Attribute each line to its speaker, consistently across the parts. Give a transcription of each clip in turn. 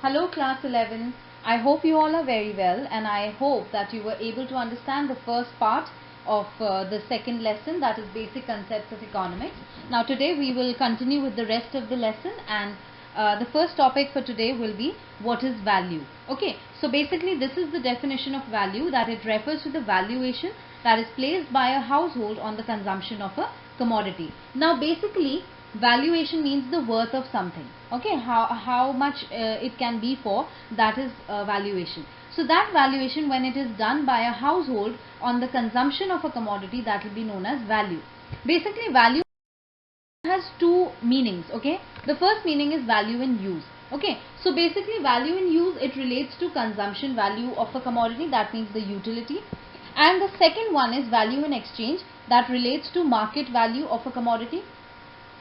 Speaker 1: Hello class 11. I hope you all are very well, and I hope that you were able to understand the first part of the second lesson, that is basic concepts of economics. Now today we will continue with the rest of the lesson, and the first topic for today will be what is value. Okay, so basically this is the definition of value, that it refers to the valuation that is placed by a household on the consumption of a commodity. Now basically valuation means the worth of something. Okay, how much it can be for, that is valuation. So that valuation, when it is done by a household on the consumption of a commodity, that will be known as value. Basically value has two meanings. Okay, the first meaning is value in use. Okay, so basically value in use, it relates to consumption value of a commodity, that means the utility. And the second one is value in exchange, that relates to market value of a commodity,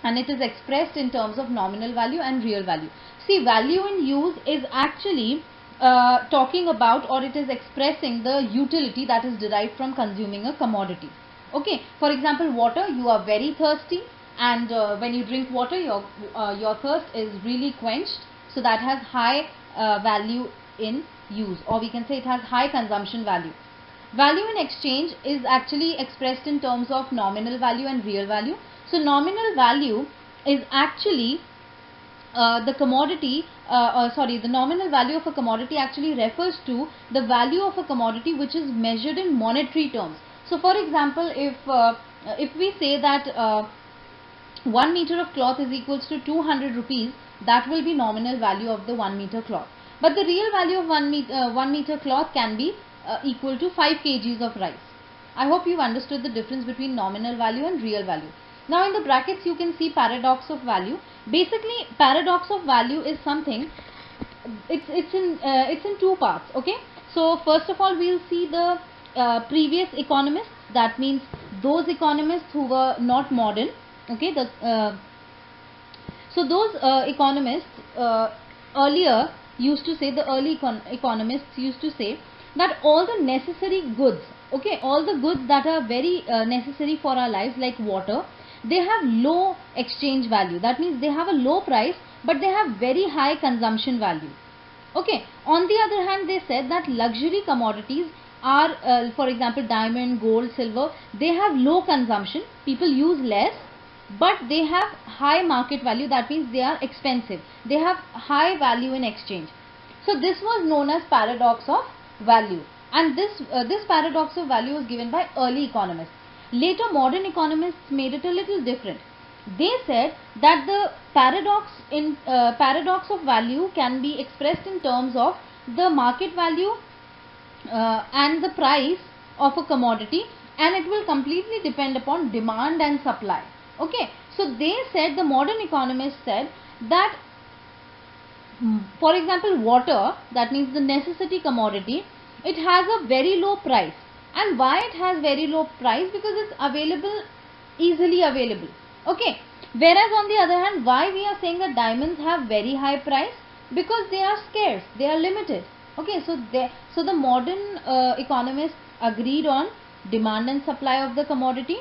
Speaker 1: and it is expressed in terms of nominal value and real value. See, value in use is actually talking about, or it is expressing the utility that is derived from consuming a commodity. Okay, for example, water, you are very thirsty, and when you drink water, your thirst is really quenched, so that has high value in use, or we can say it has high consumption value. Value in exchange is actually expressed in terms of nominal value and real value. So nominal value is actually the commodity, the nominal value of a commodity actually refers to the value of a commodity which is measured in monetary terms. So for example, if we say that 1 meter of cloth is equals to 200 rupees, that will be nominal value of the 1 meter cloth. But the real value of 1 meter cloth can be equal to 5 kgs of rice. I hope you've understood the difference between nominal value and real value. Now in the brackets you can see paradox of value. Basically paradox of value is something, it's in two parts. Okay, so first of all we'll see the previous economists, that means those economists who were not modern. Okay, so those economists earlier used to say, the early economists used to say that all the necessary goods, okay, all the goods that are very necessary for our lives, like water, they have low exchange value. That means they have a low price, but they have very high consumption value. Okay, on the other hand, they said that luxury commodities are, for example, diamond, gold, silver, they have low consumption, people use less, but they have high market value. That means they are expensive, they have high value in exchange. So this was known as paradox of value, and this paradox of value was given by early economists. Later modern economists made it a little different. They said that the paradox of value can be expressed in terms of the market value and the price of a commodity, and it will completely depend upon demand and supply. Okay, so they said, the modern economists said that, for example, water, that means the necessity commodity, it has a very low price. And why it has very low price? Because it's available, easily available. Okay, whereas on the other hand, why we are saying that diamonds have very high price? Because they are scarce, they are limited. Okay, so the modern economists agreed on demand and supply of the commodity,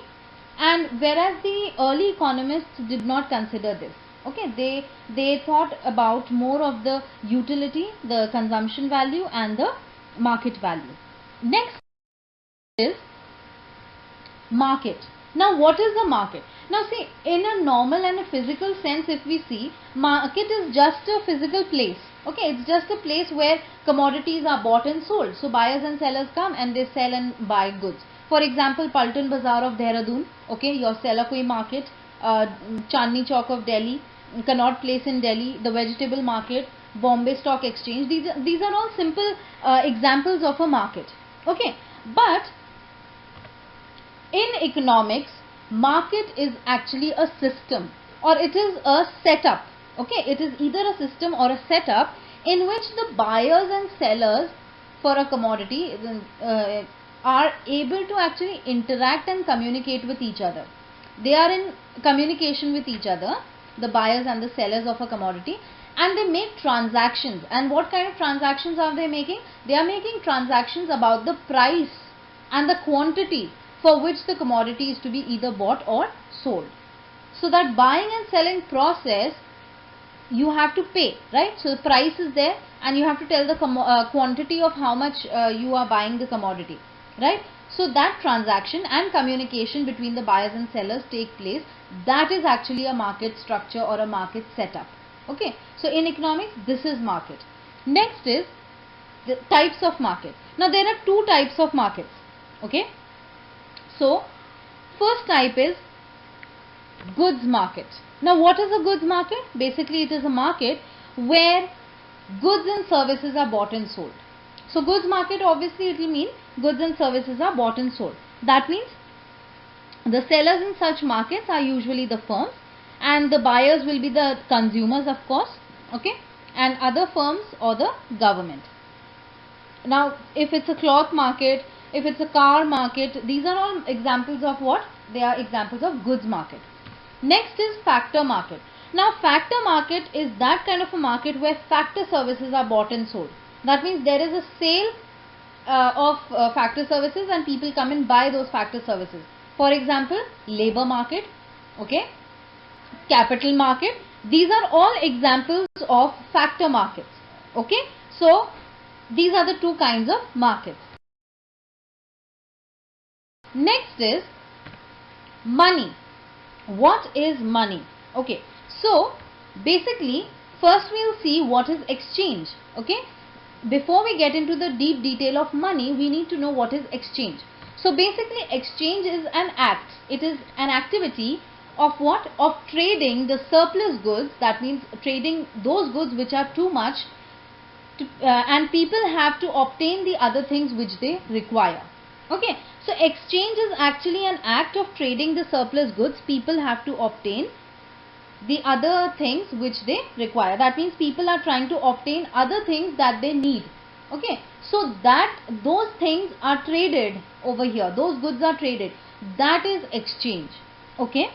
Speaker 1: and whereas the early economists did not consider this. Okay, they thought about more of the utility, the consumption value, and the market value. Next is market. Now what is the market? Now see, in a normal and a physical sense, if we see, market is just a physical place. Okay, it's just a place where commodities are bought and sold. So buyers and sellers come and they sell and buy goods. For example, Paltan Bazaar of Dehradun, okay, your Selakoi market, Chandni Chowk of Delhi, Connaught Place in Delhi, the vegetable market, Bombay Stock Exchange. These are all simple examples of a market. Okay, but in economics, market is actually a system, or it is a setup. Okay, it is either a system or a setup in which the buyers and sellers for a commodity are able to actually interact and communicate with each other. They are in communication with each other, the buyers and the sellers of a commodity, and they make transactions. And what kind of transactions are they making? They are making transactions about the price and the quantity for which the commodity is to be either bought or sold. So that buying and selling process you have to pay, right? So the price is there and you have to tell the quantity of how much you are buying the commodity, right? So that transaction and communication between the buyers and sellers take place. That is actually a market structure or a market setup. Okay, so in economics, this is market. Next is the types of market. Now there are two types of markets. Okay, so first type is goods market. Now what is a goods market? Basically it is a market where goods and services are bought and sold. So goods market, obviously it will mean goods and services are bought and sold. That means the sellers in such markets are usually the firms and the buyers will be the consumers, of course, okay, and other firms or the government. Now if it's a cloth market, if it's a car market, these are all examples of what? They are examples of goods market. Next is factor market. Now factor market is that kind of a market where factor services are bought and sold. That means there is a sale of factor services and people come and buy those factor services. For example, labor market, okay, capital market. These are all examples of factor markets. Okay, so these are the two kinds of markets. Next is money. What is money? Okay, so basically first we will see what is exchange. Okay, before we get into the deep detail of money, we need to know what is exchange. So basically exchange is an act. It is an activity of what? Of trading the surplus goods. That means trading those goods which are too much and people have to obtain the other things which they require. Okay, so exchange is actually an act of trading the surplus goods. People have to obtain the other things which they require. That means people are trying to obtain other things that they need. Okay, so that those things are traded over here. Those goods are traded. That is exchange. Okay.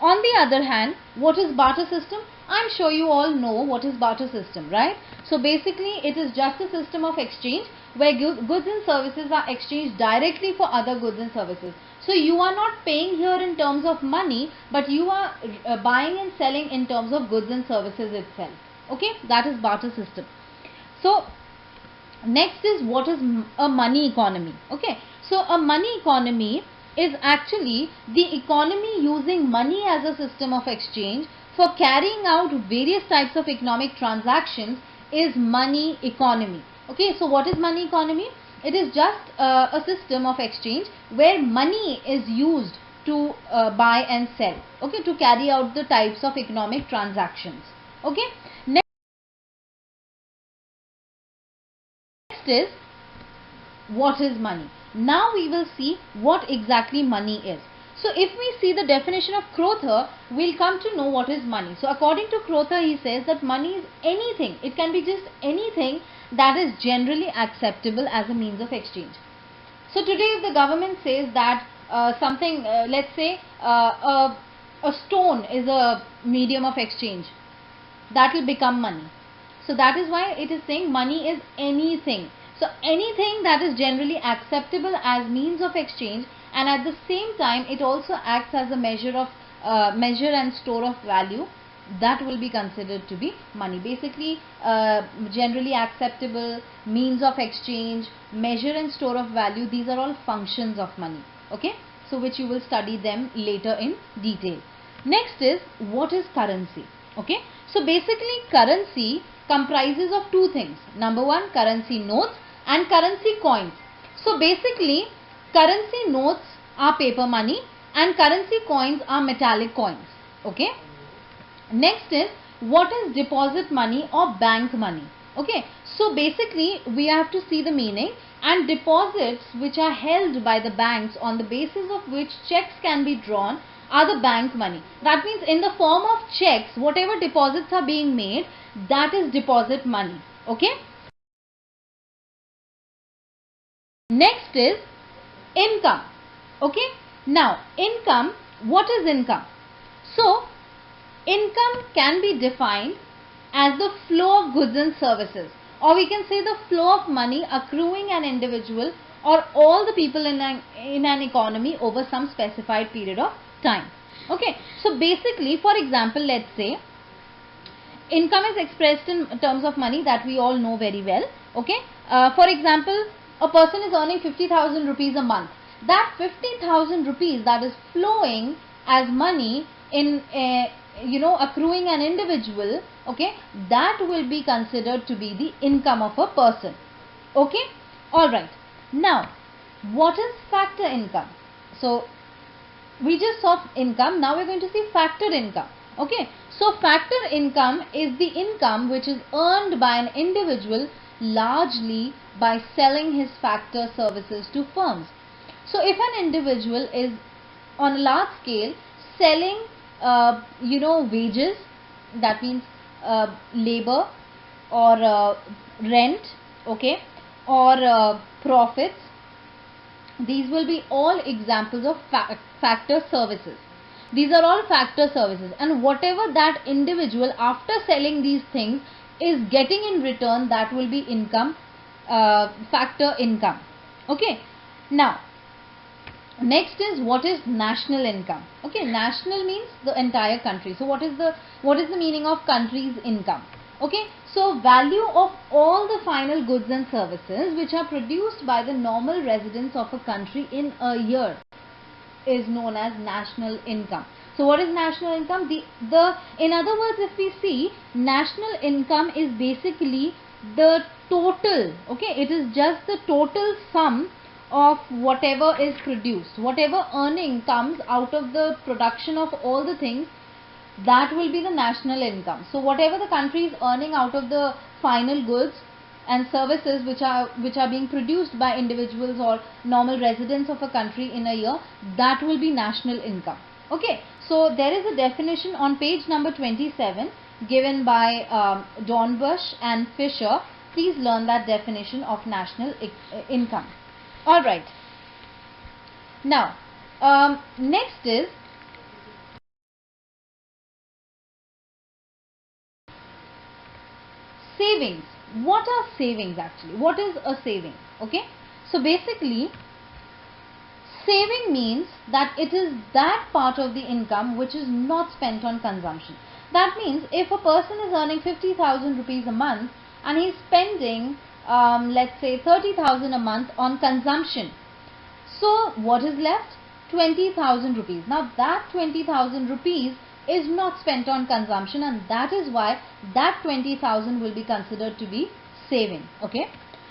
Speaker 1: On the other hand, what is barter system? I'm sure you all know what is barter system, right? So basically it is just a system of exchange where goods and services are exchanged directly for other goods and services. So you are not paying here in terms of money, but you are buying and selling in terms of goods and services itself. Okay, that is barter system. So next is what is a money economy. Okay, so a money economy is actually the economy using money as a system of exchange for carrying out various types of economic transactions is money economy. Okay, so what is money economy? It is just a system of exchange where money is used to buy and sell. Okay, to carry out the types of economic transactions. Okay, next is what is money. Now we will see what exactly money is. So if we see the definition of Crowther, we'll come to know what is money. So according to Crowther, he says that money is anything. It can be just anything that is generally acceptable as a means of exchange. So today if the government says that something, let's say a stone is a medium of exchange, that will become money. So that is why it is saying money is anything. So anything that is generally acceptable as means of exchange, and at the same time it also acts as a measure of measure and store of value, that will be considered to be money. Basically generally acceptable, means of exchange, measure and store of value, these are all functions of money. Okay, so which you will study them later in detail. Next is what is currency. Okay, so basically currency comprises of two things. Number one, currency notes and currency coins. So basically currency notes are paper money and currency coins are metallic coins. Okay, next is what is deposit money or bank money. Okay, so basically we have to see the meaning. And deposits which are held by the banks on the basis of which checks can be drawn are the bank money. That means in the form of checks, whatever deposits are being made, that is deposit money. Okay, next is income. Okay, now income, what is income? So income can be defined as the flow of goods and services, or we can say the flow of money accruing an individual or all the people in an economy over some specified period of time. Okay, so basically for example, let's say income is expressed in terms of money, that we all know very well. Okay, for example, a person is earning 50,000 rupees a month. That 50,000 rupees that is flowing as money in accruing an individual, okay, that will be considered to be the income of a person. Okay, all right. Now, what is factor income? So we just saw income. Now we're going to see factor income. Okay, so factor income is the income which is earned by an individual largely by selling his factor services to firms. So if an individual is on a large scale selling wages, that means labor or rent, okay, or profits, these will be all examples of factor services. These are all factor services, and whatever that individual after selling these things is getting in return, that will be income, factor income. Okay, now next is what is national income. Okay, national means the entire country. So what is the meaning of country's income? Okay, so value of all the final goods and services which are produced by the normal residents of a country in a year is known as national income. So what is national income? In other words, if we see, national income is basically the total, okay, it is just the total sum of whatever is produced, whatever earning comes out of the production of all the things, that will be the national income. So whatever the country is earning out of the final goods and services which are being produced by individuals or normal residents of a country in a year, that will be national income. Okay, so there is a definition on page number 27 given by Dornbush and Fisher. Please learn that definition of national income. All right. Now, next is savings. What are savings actually? What is a saving? Okay, so basically saving means that it is that part of the income which is not spent on consumption. That means if a person is earning 50,000 rupees a month and he is spending let's say 30,000 a month on consumption, so what is left? 20,000 rupees. Now that 20,000 rupees is not spent on consumption, and that is why that 20,000 will be considered to be saving. Okay,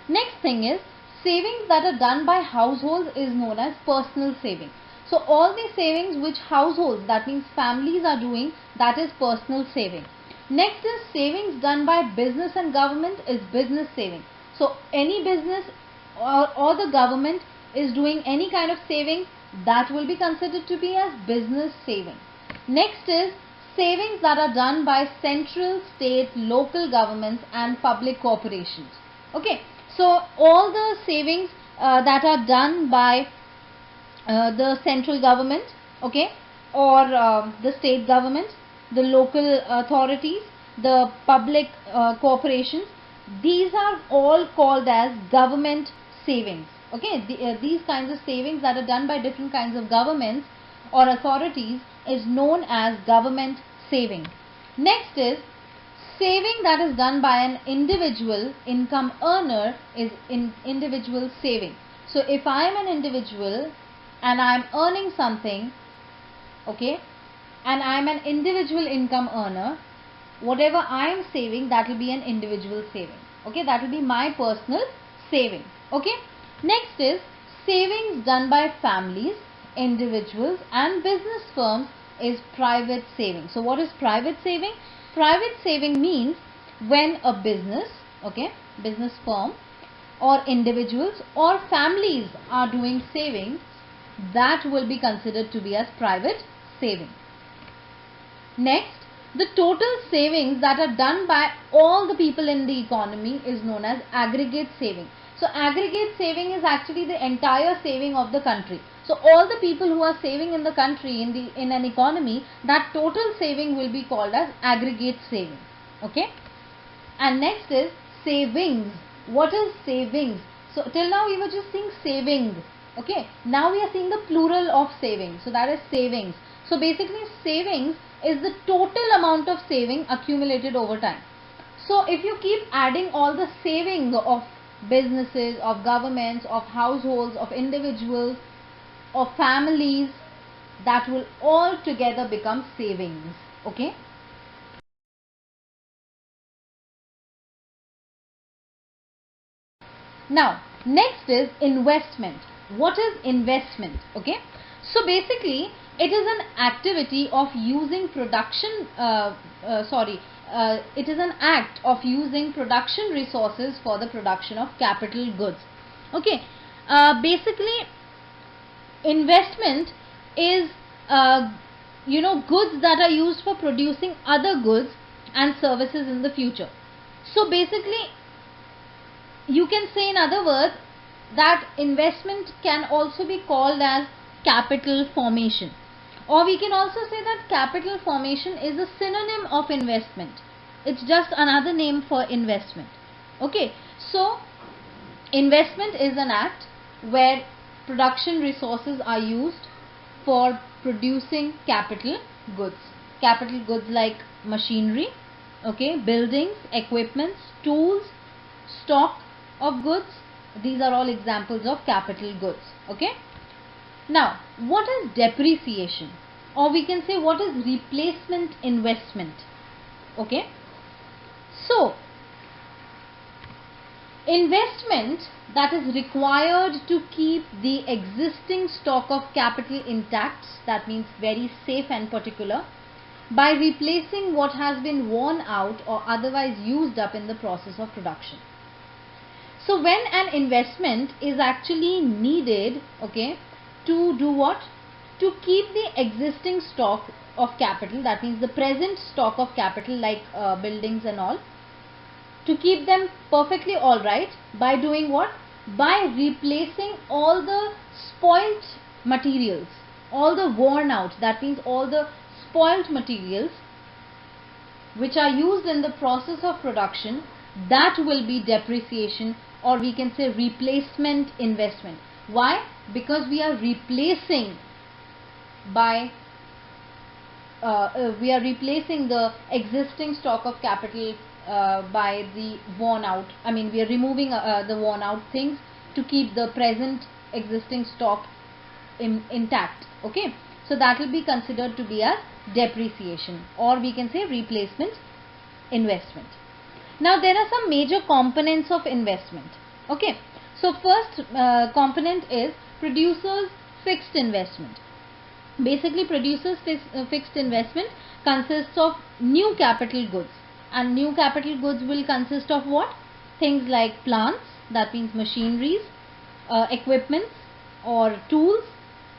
Speaker 1: next thing is savings that are done by households is known as personal saving. So all the savings which households, that means families, are doing, that is personal saving. Next is savings done by business and government is business saving. So any business or the government is doing any kind of saving, that will be considered to be as business saving. Next is savings that are done by central, state, local governments and public corporations. Okay, so all the savings that are done by the central government, okay, or the state government, the local authorities, the public corporations, these are all called as government savings. Okay, these kinds of savings that are done by different kinds of governments or authorities is known as government saving. Next is saving that is done by an individual income earner is individual saving. So if I am an individual and I am earning something, okay, and I am an individual income earner, whatever I am saving, that will be an individual saving. Okay, that will be my personal saving. Okay, next is savings done by families, individuals and business firms is private saving. So what is private saving? Private saving means when a business, okay, business firm or individuals or families are doing savings, that will be considered to be as private saving. Next, the total savings that are done by all the people in the economy is known as aggregate saving. So aggregate saving is actually the entire saving of the country. So all the people who are saving in the country, in an economy, that total saving will be called as aggregate saving. Okay. And next is savings. What is savings? So till now we were just seeing saving. Okay. Now we are seeing the plural of savings. So that is savings. So basically savings is the total amount of saving accumulated over time. So if you keep adding all the saving of businesses, of governments, of households, of individuals, of families, that will all together become savings. Okay. Now next is investment. What is investment? Okay. So basically it is an activity of using it is an act of using production resources for the production of capital goods. Okay. Basically investment is goods that are used for producing other goods and services in the future. So basically you can say, in other words, that investment can also be called as capital formation, or we can also say that capital formation is a synonym of investment. It's just another name for investment. Okay, so investment is an act where production resources are used for producing capital goods. Capital goods like machinery, okay, buildings, equipments, tools, stock of goods. These are all examples of capital goods. Okay. Now, what is depreciation, or we can say what is replacement investment? Okay. So investment that is required to keep the existing stock of capital intact, that means very safe and particular, by replacing what has been worn out or otherwise used up in the process of production. So when an investment is actually needed, okay, to do what? To keep the existing stock of capital, that means the present stock of capital like buildings and all, to keep them perfectly alright, by doing what? By replacing all the spoilt materials, all the worn out, that means all the spoilt materials which are used in the process of production, that will be depreciation, or we can say replacement investment. Why? Because we are replacing the existing stock of capital by the worn out. I mean, we are removing the worn out things to keep the present existing stock intact. Okay, so that will be considered to be as depreciation, or we can say replacement investment. Now there are some major components of investment. Okay, so first component is producers fixed investment. Basically producers fixed investment consists of new capital goods, and new capital goods will consist of what? Things like plants, that means machineries, equipments or tools.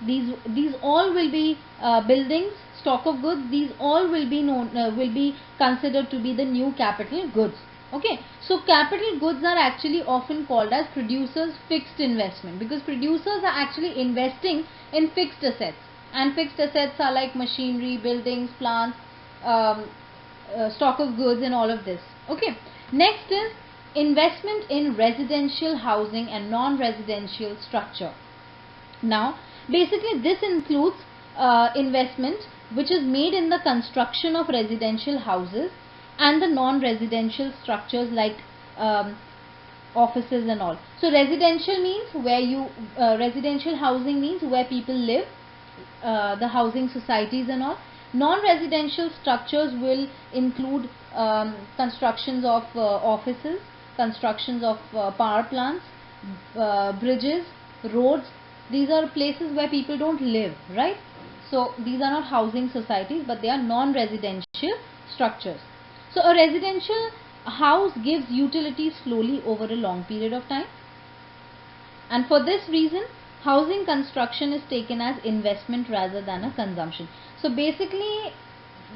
Speaker 1: These all will be buildings, stock of goods. These all will be considered to be the new capital goods. Okay, so capital goods are actually often called as producers fixed investment, because producers are actually investing in fixed assets, and fixed assets are like machinery, buildings, plants, stock of goods and all of this. Okay, next is investment in residential housing and non-residential structure. Now basically this includes investment which is made in the construction of residential houses and the non-residential structures like offices and all. So residential means where residential housing means where people live, the housing societies and all. Non-residential structures will include constructions of offices, constructions of power plants, bridges, roads. These are places where people don't live, right? So these are not housing societies, but they are non-residential structures. So a residential house gives utilities slowly over a long period of time, and for this reason housing construction is taken as investment rather than a consumption. So basically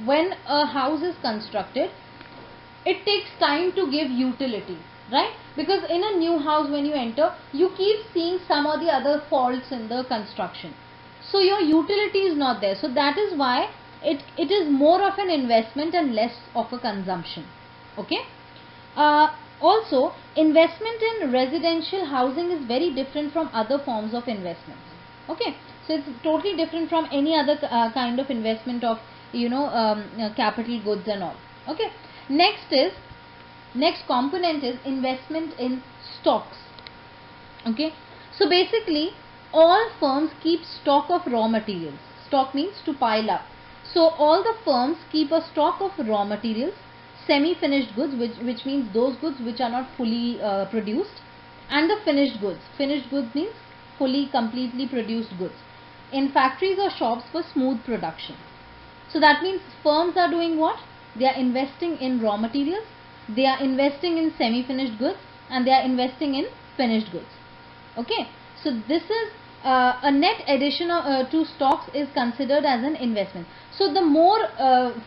Speaker 1: when a house is constructed, it takes time to give utility, right? Because in a new house, when you enter, you keep seeing some or the other faults in the construction, so your utility is not there. So that is why it is more of an investment and less of a consumption. Okay. Also, investment in residential housing is very different from other forms of investments. Okay, So it's totally different from any other kind of investment of capital goods and all. Okay. Next component is investment in stocks. Okay. So basically all firms keep stock of raw materials. Stock means to pile up. So all the firms keep a stock of raw materials, semi-finished goods, which means those goods which are not fully produced, and the finished goods. Finished goods means fully, completely produced goods in factories or shops for smooth production. So that means firms are doing what? They are investing in raw materials, they are investing in semi-finished goods, and they are investing in finished goods. Okay. So this is a net addition to stocks is considered as an investment. So the more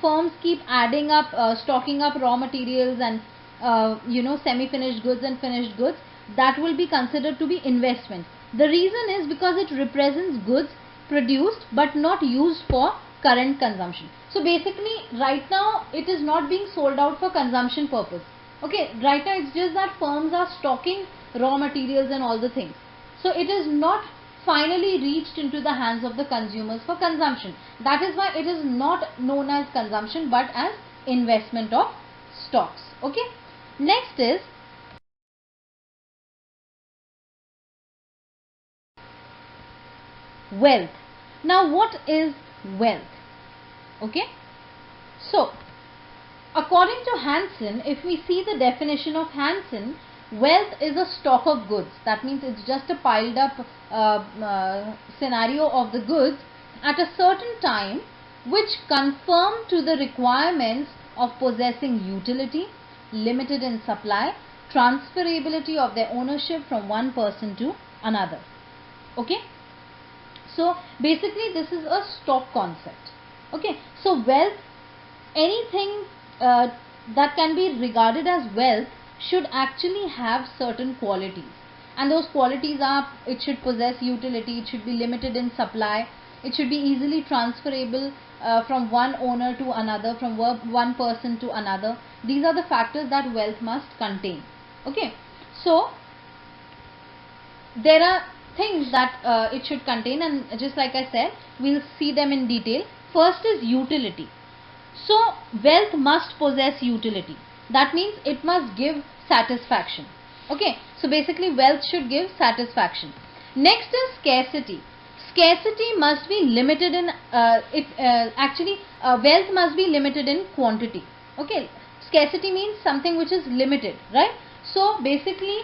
Speaker 1: firms keep adding up, stocking up raw materials and semi-finished goods and finished goods, that will be considered to be investment. The reason is because it represents goods produced but not used for current consumption. So basically right now it is not being sold out for consumption purpose. Okay, right now it's just that firms are stocking raw materials and all the things. So it is not finally reached into the hands of the consumers for consumption. That is why it is not known as consumption but as investment of stocks. Okay. Next is wealth. Now what is wealth? Okay. So according to Hanson, if we see the definition of Hanson, wealth is a stock of goods. That means it's just a piled up scenario of the goods at a certain time which conform to the requirements of possessing utility, limited in supply, transferability of their ownership from one person to another. Okay. So basically this is a stock concept. Okay. So wealth, anything that can be regarded as wealth should actually have certain qualities, and those qualities are: it should possess utility, it should be limited in supply, it should be easily transferable from one owner to another, from one person to another. These are the factors that wealth must contain. Okay. So there are things that it should contain, and just like I said, we'll see them in detail. First is utility. So wealth must possess utility. That means it must give satisfaction. Okay. So basically wealth should give satisfaction. Next is scarcity. Scarcity must be limited in wealth must be limited in quantity. Okay. Scarcity means something which is limited, right? So basically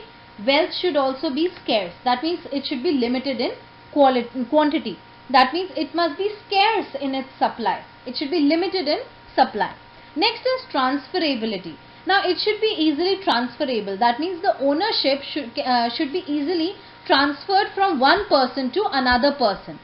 Speaker 1: wealth should also be scarce. That means it should be limited in quantity. That means it must be scarce in its supply. It should be limited in supply. Next is transferability. Now it should be easily transferable. That means the ownership should be easily transferred from one person to another person.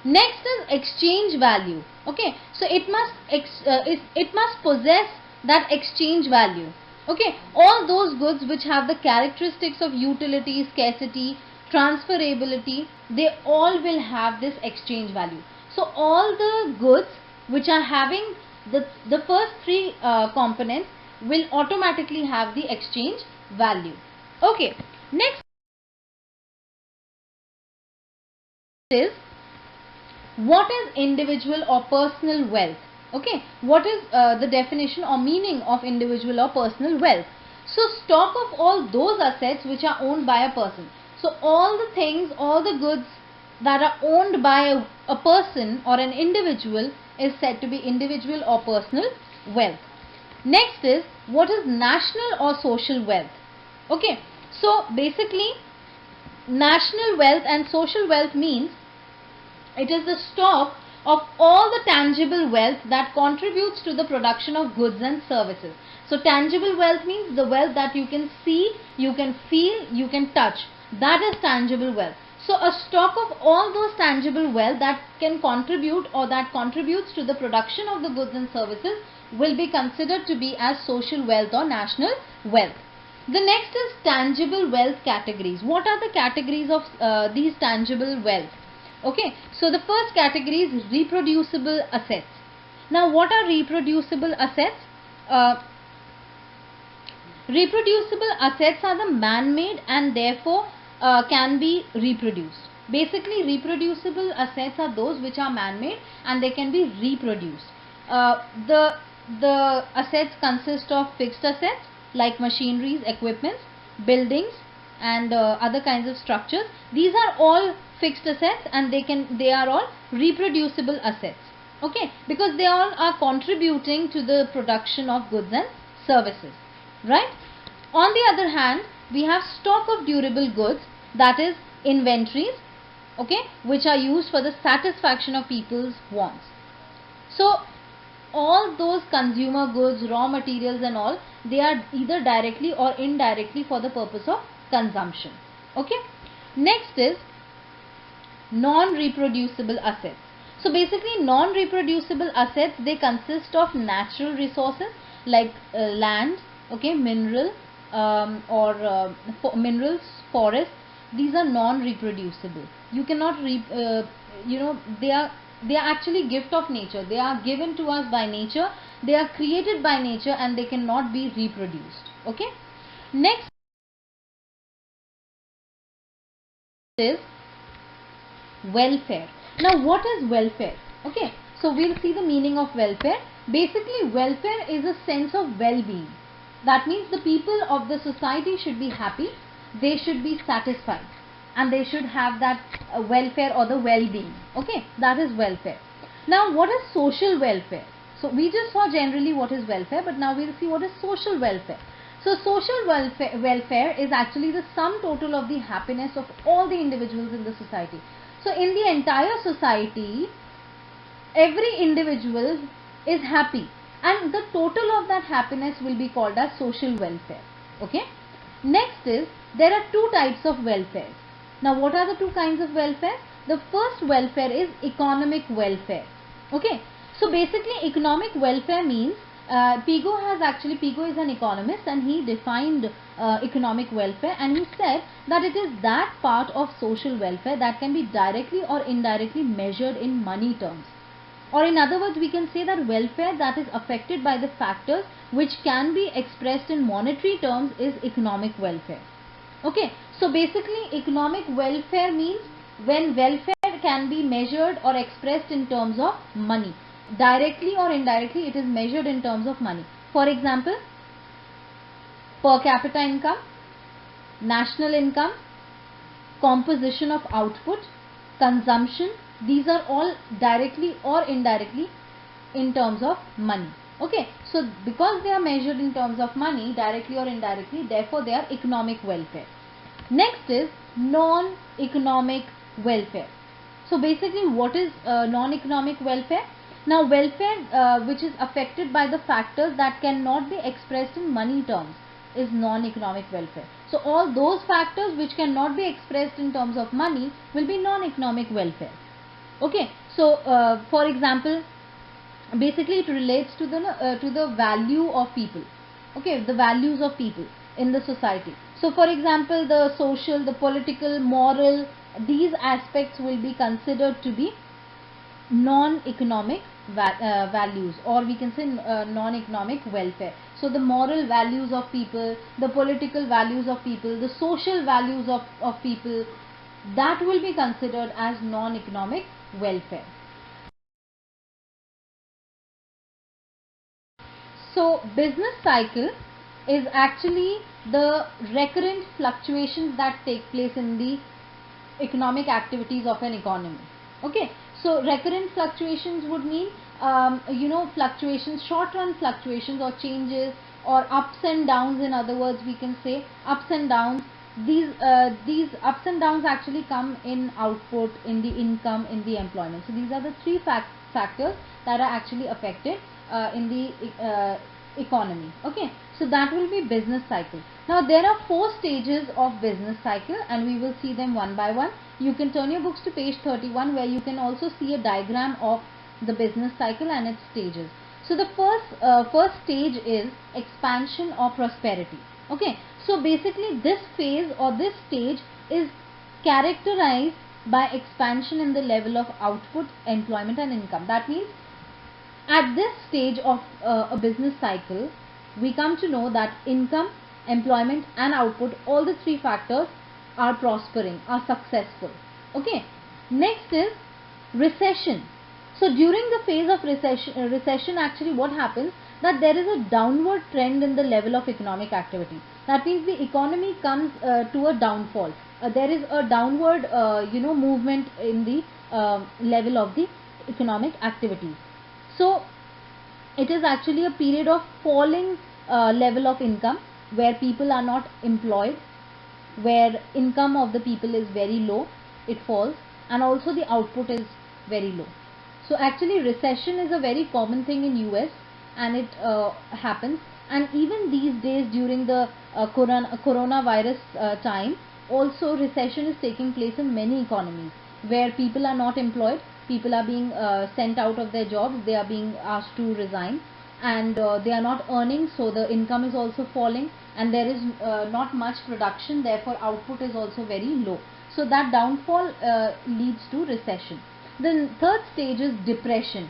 Speaker 1: Next is exchange value. Okay. So it must possess that exchange value. Okay. All those goods which have the characteristics of utility, scarcity, transferability, they all will have this exchange value. So all the goods which are having the first three components will automatically have the exchange value. Okay. Next is, what is individual or personal wealth? Okay. What is the definition or meaning of individual or personal wealth? So stock of all those assets which are owned by a person. So all the things, all the goods that are owned by a person or an individual is said to be individual or personal wealth. Next is, what is national or social wealth? Okay. So basically national wealth and social wealth means it is the stock of all the tangible wealth that contributes to the production of goods and services. So tangible wealth means the wealth that you can see, you can feel, you can touch. That is tangible wealth. So a stock of all those tangible wealth that can contribute or that contributes to the production of the goods and services will be considered to be as social wealth or national wealth. The next is tangible wealth categories. What are the categories of these tangible wealth? Okay, so the first category is reproducible assets. Now what are reproducible assets? Reproducible assets are the man-made and therefore can be reproduced. Basically, reproducible assets are those which are man-made and they can be reproduced. The assets consist of fixed assets like machineries, equipments, buildings, and other kinds of structures. These are all fixed assets and they are all reproducible assets. Okay, because they all are contributing to the production of goods and services, right? On the other hand, we have stock of durable goods, that is inventories, okay, which are used for the satisfaction of people's wants. So all those consumer goods, raw materials and all, they are either directly or indirectly for the purpose of consumption. Okay. Next is non-reproducible assets. So basically, non-reproducible assets, they consist of natural resources like land, okay, minerals, forests. These are non-reproducible. You cannot they are actually gift of nature. They are given to us by nature. They are created by nature and they cannot be reproduced. Okay. Next is welfare. Now, what is welfare? Okay, so we'll see the meaning of welfare. Basically, welfare is a sense of well-being. That means the people of the society should be happy, they should be satisfied, and they should have that welfare or the well-being. Okay, that is welfare. Now, what is social welfare? So we just saw generally what is welfare, but now we'll see what is social welfare. So social welfare is actually the sum total of the happiness of all the individuals in the society. So in the entire society, every individual is happy and the total of that happiness will be called as social welfare. Okay. Next is, there are two types of welfare. Now what are the two kinds of welfare? The first welfare is economic welfare. Okay. So basically, economic welfare means Pigo is an economist and he defined economic welfare, and he said that it is that part of social welfare that can be directly or indirectly measured in money terms. Or in other words, we can say that welfare that is affected by the factors which can be expressed in monetary terms is economic welfare. Okay, so basically economic welfare means when welfare can be measured or expressed in terms of money. Directly or indirectly, it is measured in terms of money. For example, per capita income, national income, composition of output, consumption, these are all directly or indirectly in terms of money. Okay, so because they are measured in terms of money, directly or indirectly, therefore they are economic welfare. Next is non-economic welfare. So basically, what is non-economic welfare? Now, welfare which is affected by the factors that cannot be expressed in money terms is non-economic welfare. So, all those factors which cannot be expressed in terms of money will be non-economic welfare. Okay. So, for example, basically it relates to the value of people. Okay, the values of people in the society. So, for example, the social, the political, moral, these aspects will be considered to be non-economic values, or we can say non-economic welfare. So the moral values of people, the political values of people, the social values of people, that will be considered as non-economic welfare. So business cycle is actually the recurrent fluctuations that take place in the economic activities of an economy. Okay, so recurrent fluctuations would mean fluctuations, short-run fluctuations or changes or ups and downs. In other words, we can say ups and downs. These ups and downs actually come in output, in the income, in the employment. So these are the three factors that are actually affected in the economy. Okay, so that will be business cycle. Now there are 4 stages of business cycle and we will see them one by one. You can turn your books to page 31 where you can also see a diagram of the business cycle and its stages. So the first stage is expansion or prosperity. Okay, so basically this phase or this stage is characterized by expansion in the level of output, employment and income. That means at this stage of a business cycle, we come to know that income, employment and output, all the 3 factors are prospering, are successful. Okay. Next is recession. So during the phase of recession actually what happens, that there is a downward trend in the level of economic activity. That means the economy comes to a downfall. There is a downward movement in the level of the economic activity. So it is actually a period of falling level of income, where people are not employed, where income of the people is very low, it falls, and also the output is very low. So actually recession is a very common thing in US, and it happens, and even these days during the coronavirus time also recession is taking place in many economies, where people are not employed, people are being sent out of their jobs, they are being asked to resign, and they are not earning, so the income is also falling, and there is not much production, therefore output is also very low. So that downfall leads to recession. The third stage is depression.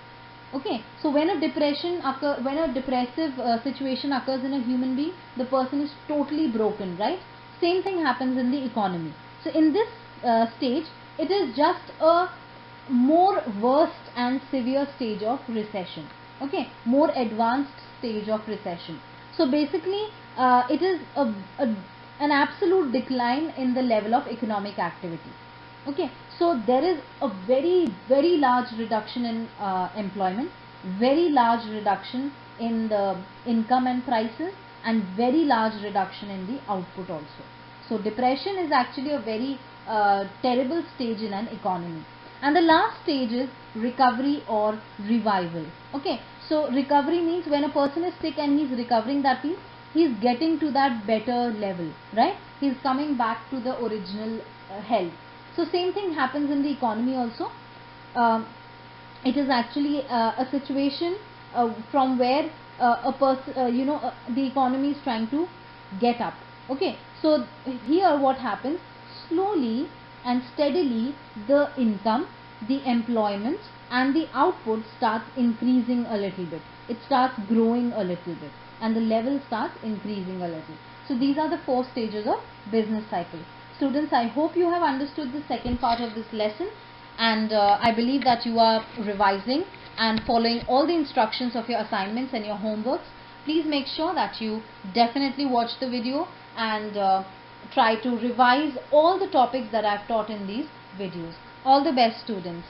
Speaker 1: Okay, so when a depressive situation occurs in a human being, the person is totally broken, right? Same thing happens in the economy. So in this stage, it is just a more worst and severe stage of recession. Okay, more advanced stage of recession. So basically it is an absolute decline in the level of economic activity. Okay, so there is a very large reduction in employment, very large reduction in the income and prices, and very large reduction in the output also. So depression is actually a very terrible stage in an economy. And the last stage is recovery or revival. Okay, so recovery means when a person is sick and he's recovering, that means he's getting to that better level, right? He's coming back to the original health. So same thing happens in the economy also. It is actually a situation from where a person, the economy is trying to get up. Okay, so here what happens, slowly and steadily the income, the employment, and the output starts increasing a little bit. It starts growing a little bit, and the level starts increasing a little. So these are the 4 stages of business cycle. Students, I hope you have understood the second part of this lesson, and I believe that you are revising and following all the instructions of your assignments and your homeworks. Please make sure that you definitely watch the video and try to revise all the topics that I've taught in these videos. All the best, students.